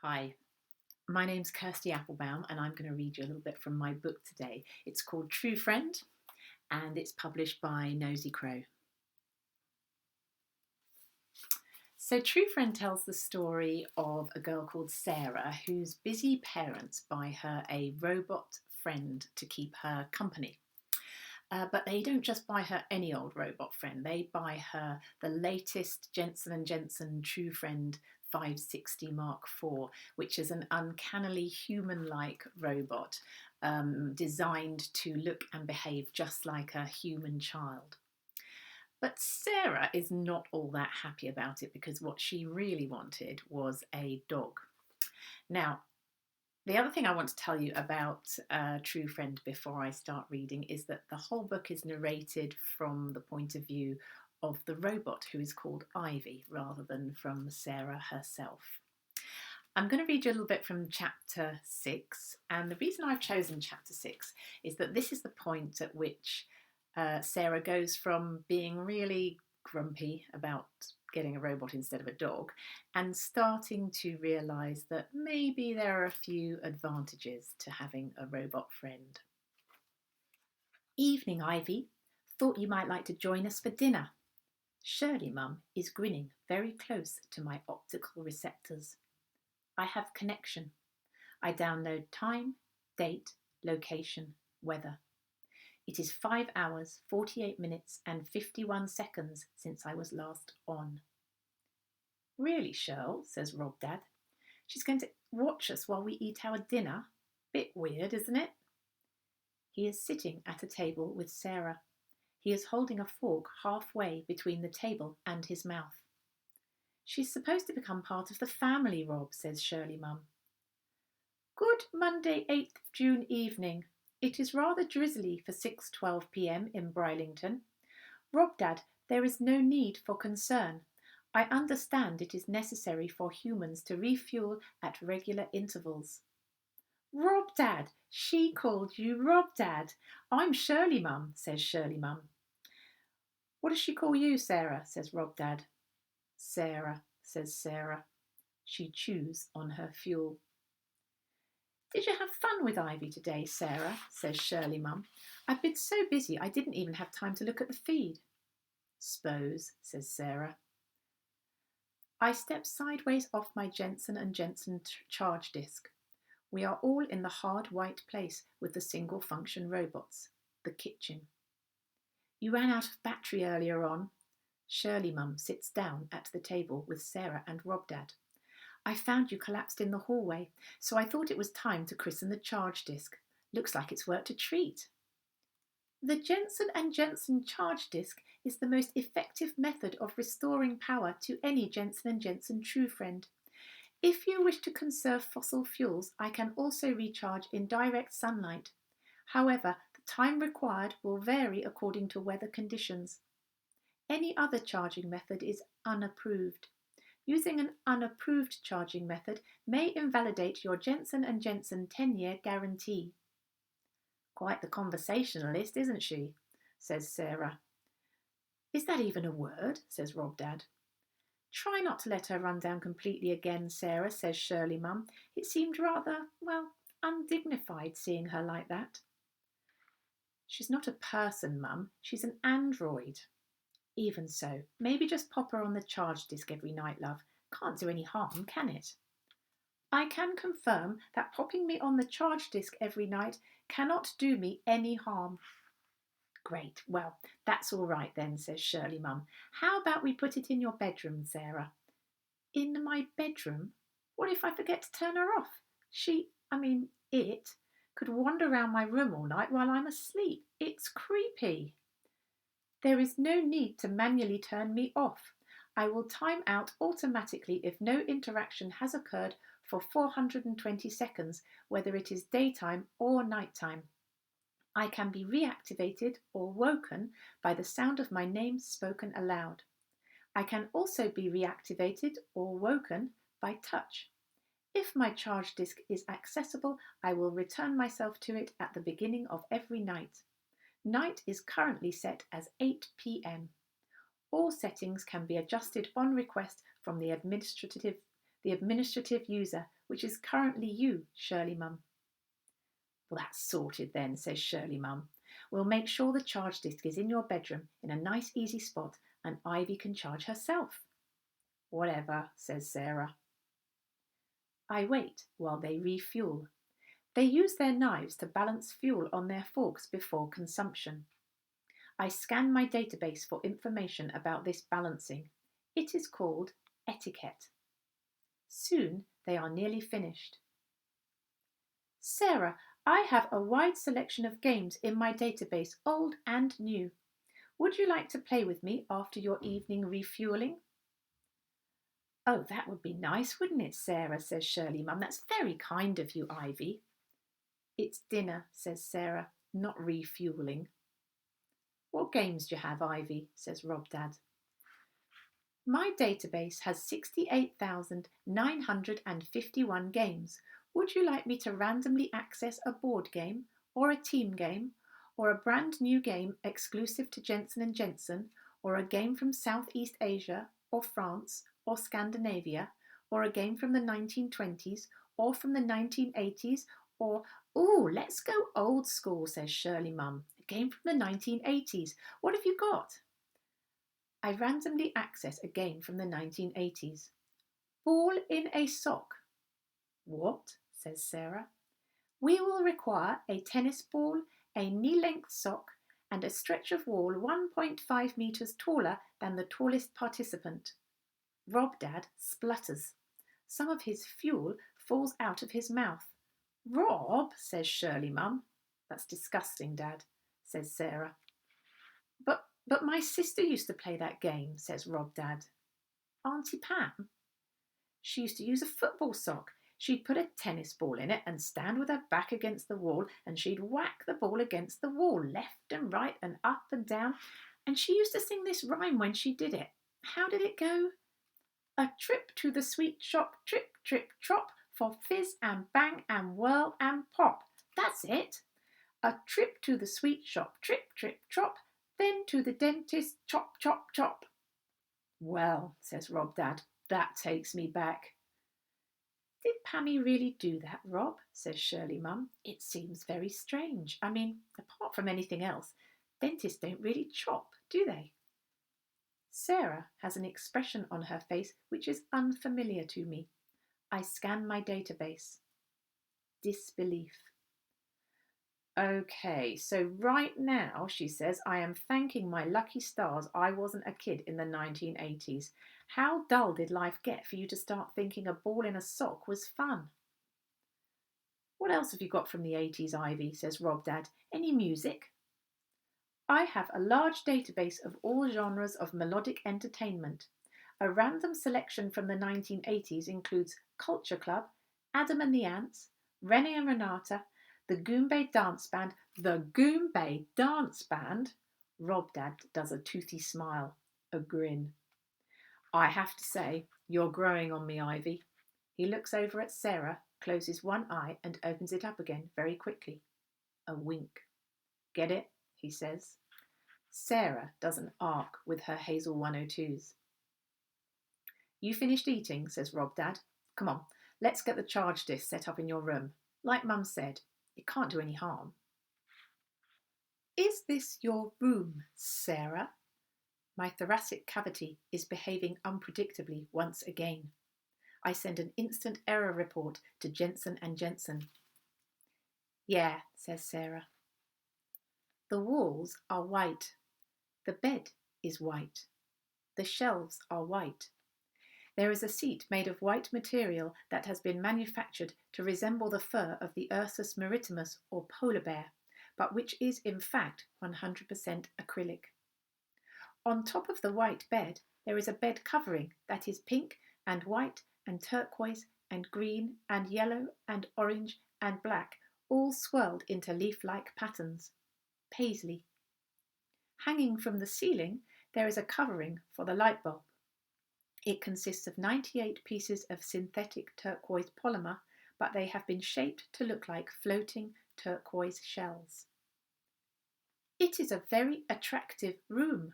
Hi, my name's Kirsty Applebaum, and I'm going to read you a little bit from my book today. It's called TrooFriend, and it's published by Nosy Crow. So, TrooFriend tells the story of a girl called Sarah whose busy parents buy her a robot friend to keep her company. But they don't just buy her any old robot friend. They buy her the latest Jensen & Jensen TrooFriend 560 Mark IV, which is an uncannily human-like robot designed to look and behave just like a human child. But Sarah is not all that happy about it because what she really wanted was a dog. Now, the other thing I want to tell you about TrooFriend before I start reading is that the whole book is narrated from the point of view of the robot, who is called Ivy, rather than from Sarah herself. I'm going to read you a little bit from chapter 6, and the reason I've chosen chapter 6 is that this is the point at which Sarah goes from being really grumpy about getting a robot instead of a dog and starting to realise that maybe there are a few advantages to having a robot friend. Evening, Ivy. Thought you might like to join us for dinner. Shirley, Mum, is grinning very close to my optical receptors. I have connection. I download time, date, location, weather. It is 5 hours, 48 minutes and 51 seconds since I was last on. Really, Shirl, says Rob Dad. She's going to watch us while we eat our dinner. Bit weird, isn't it? He is sitting at a table with Sarah. He is holding a fork halfway between the table and his mouth. She's supposed to become part of the family, Rob, says Shirley Mum. Good Monday 8th June evening. It is rather drizzly for 6:12 p.m. in Brylington. Rob Dad, there is no need for concern. I understand it is necessary for humans to refuel at regular intervals. Rob Dad! She called you Rob Dad. I'm Shirley Mum, says Shirley Mum. What does she call you, Sarah? Says Rob Dad. Sarah, says Sarah. She chews on her fuel. Did you have fun with Ivy today, Sarah? Says Shirley Mum. I've been so busy I didn't even have time to look at the feed. S'pose, says Sarah. I step sideways off my Jensen & Jensen charge disk. We are all in the hard white place with the single function robots, the kitchen. You ran out of battery earlier on. Shirley Mum sits down at the table with Sarah and Rob Dad. I found you collapsed in the hallway, so I thought it was time to christen the charge disk. Looks like it's worked a treat. The Jensen & Jensen charge disk is the most effective method of restoring power to any Jensen & Jensen TrooFriend. If you wish to conserve fossil fuels, I can also recharge in direct sunlight. However, the time required will vary according to weather conditions. Any other charging method is unapproved. Using an unapproved charging method may invalidate your Jensen & Jensen 10-year guarantee. Quite the conversationalist, isn't she? Says Sarah. Is that even a word? Says Rob Dad. Try not to let her run down completely again, Sarah, says Shirley Mum. It seemed rather, undignified seeing her like that. She's not a person, Mum. She's an android. Even so, maybe just pop her on the charge disk every night, love. Can't do any harm, can it? I can confirm that popping me on the charge disk every night cannot do me any harm. Great, well, that's all right then, says Shirley Mum. How about we put it in your bedroom, Sarah? In my bedroom? What if I forget to turn her off? It could wander around my room all night while I'm asleep. It's creepy. There is no need to manually turn me off. I will time out automatically if no interaction has occurred for 420 seconds, whether it is daytime or nighttime. I can be reactivated or woken by the sound of my name spoken aloud. I can also be reactivated or woken by touch. If my charge disk is accessible, I will return myself to it at the beginning of every night. Night is currently set as 8 p.m. All settings can be adjusted on request from the the administrative user, which is currently you, Shirley Mum. Well, that's sorted then, says Shirley Mum. We'll make sure the charge disk is in your bedroom in a nice easy spot and Ivy can charge herself. Whatever, says Sarah. I wait while they refuel. They use their knives to balance fuel on their forks before consumption. I scan my database for information about this balancing. It is called etiquette. Soon they are nearly finished. Sarah, I have a wide selection of games in my database, old and new. Would you like to play with me after your evening refueling? Oh, that would be nice, wouldn't it, Sarah, says Shirley Mum. That's very kind of you, Ivy. It's dinner, says Sarah, not refueling. What games do you have, Ivy? Says Rob Dad. My database has 68,951 games. Would you like me to randomly access a board game, or a team game, or a brand new game exclusive to Jensen & Jensen, or a game from Southeast Asia, or France, or Scandinavia, or a game from the 1920s, or from the 1980s, or, ooh, let's go old school, says Shirley Mum. A game from the 1980s. What have you got? I randomly access a game from the 1980s. Ball in a sock. What? Says Sarah. We will require a tennis ball, a knee-length sock, and a stretch of wall 1.5 metres taller than the tallest participant. Rob Dad splutters. Some of his fuel falls out of his mouth. Rob, says Shirley Mum. That's disgusting, Dad, says Sarah. But my sister used to play that game, says Rob Dad. Auntie Pam? She used to use a football sock. She'd put a tennis ball in it and stand with her back against the wall, and she'd whack the ball against the wall, left and right and up and down. And she used to sing this rhyme when she did it. How did it go? A trip to the sweet shop, trip, trip, trop, for fizz and bang and whirl and pop. That's it. A trip to the sweet shop, trip, trip, trop, then to the dentist, chop, chop, chop. Well, says Rob Dad, that takes me back. Did Pammy really do that, Rob? Says Shirley Mum. It seems very strange. I mean, apart from anything else, dentists don't really chop, do they? Sarah has an expression on her face which is unfamiliar to me. I scan my database. Disbelief. Okay, so right now, she says, I am thanking my lucky stars I wasn't a kid in the 1980s. How dull did life get for you to start thinking a ball in a sock was fun? What else have you got from the 80s, Ivy, says Rob Dad. Any music? I have a large database of all genres of melodic entertainment. A random selection from the 1980s includes Culture Club, Adam and the Ants, Renee and Renata, the Goombay Dance Band. The Goombay Dance Band? Rob Dad does a toothy smile, a grin. I have to say, you're growing on me, Ivy. He looks over at Sarah, closes one eye and opens it up again very quickly. A wink. Get it? He says. Sarah does an arc with her Hazel 102s. You finished eating, says Rob Dad. Come on, let's get the charge disk set up in your room. Like Mum said, it can't do any harm. Is this your room, Sarah? My thoracic cavity is behaving unpredictably once again. I send an instant error report to Jensen & Jensen. Yeah, says Sarah. The walls are white. The bed is white. The shelves are white. There is a seat made of white material that has been manufactured to resemble the fur of the Ursus maritimus or polar bear, but which is in fact 100% acrylic. On top of the white bed, there is a bed covering that is pink and white and turquoise and green and yellow and orange and black, all swirled into leaf-like patterns. Paisley. Hanging from the ceiling, there is a covering for the light bulb. It consists of 98 pieces of synthetic turquoise polymer, but they have been shaped to look like floating turquoise shells. It is a very attractive room.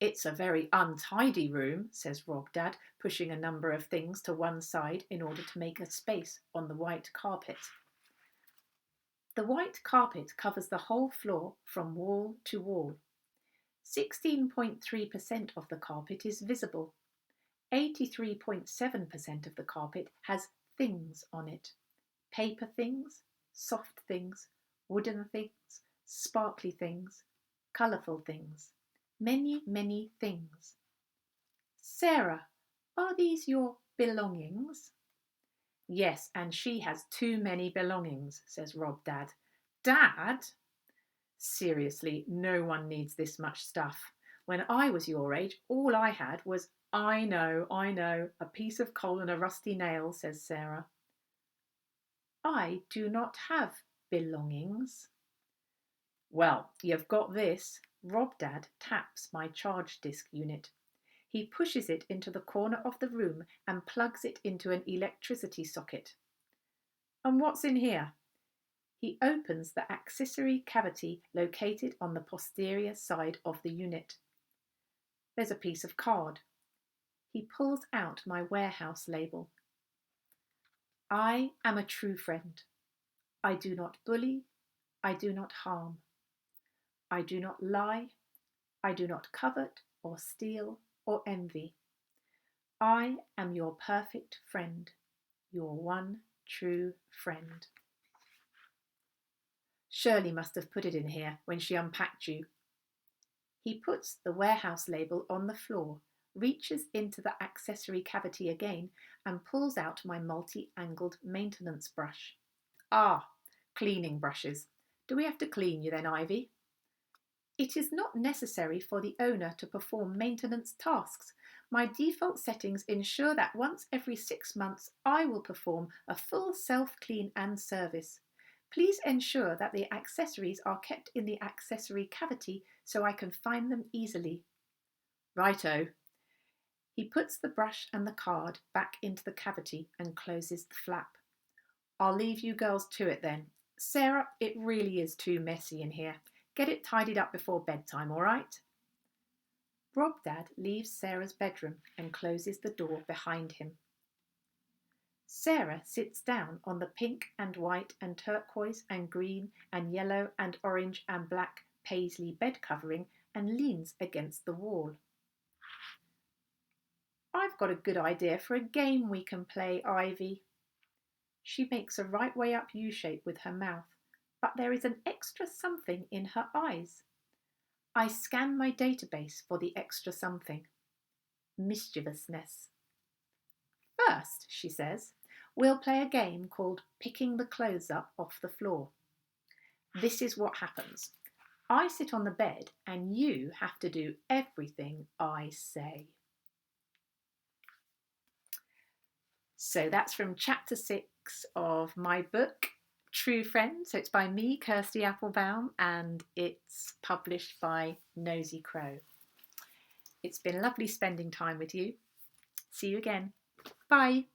It's a very untidy room, says Rob Dad, pushing a number of things to one side in order to make a space on the white carpet. The white carpet covers the whole floor from wall to wall. 16.3% of the carpet is visible. 83.7% of the carpet has things on it. Paper things, soft things, wooden things, sparkly things, colourful things. Many, many things. Sarah, are these your belongings? Yes, and she has too many belongings, says Rob Dad. Dad? Seriously, no one needs this much stuff. When I was your age, all I had was, I know, a piece of coal and a rusty nail, says Sarah. I do not have belongings. Well, you've got this. Rob Dad taps my charge disk unit. He pushes it into the corner of the room and plugs it into an electricity socket. And what's in here? He opens the accessory cavity located on the posterior side of the unit. There's a piece of card. He pulls out my warehouse label. I am a true friend. I do not bully. I do not harm. I do not lie. I do not covet or steal or envy. I am your perfect friend, your one true friend. Shirley must have put it in here when she unpacked you. He puts the warehouse label on the floor, reaches into the accessory cavity again, and pulls out my multi-angled maintenance brush. Ah, cleaning brushes. Do we have to clean you then, Ivy? It is not necessary for the owner to perform maintenance tasks. My default settings ensure that once every 6 months I will perform a full self-clean and service. Please ensure that the accessories are kept in the accessory cavity so I can find them easily. Righto. He puts the brush and the card back into the cavity and closes the flap. I'll leave you girls to it then. Sarah, it really is too messy in here. Get it tidied up before bedtime, all right? Rob Dad leaves Sarah's bedroom and closes the door behind him. Sarah sits down on the pink and white and turquoise and green and yellow and orange and black paisley bed covering and leans against the wall. I've got a good idea for a game we can play, Ivy. She makes a right way up U-shape with her mouth, but there is an extra something in her eyes. I scan my database for the extra something. Mischievousness. First, she says, we'll play a game called Picking the Clothes Up Off the Floor. This is what happens. I sit on the bed and you have to do everything I say. So that's from chapter 6 of my book, TrooFriend. So it's by me, Kirsty Applebaum, and it's published by Nosy Crow. It's been lovely spending time with you. See you again. Bye.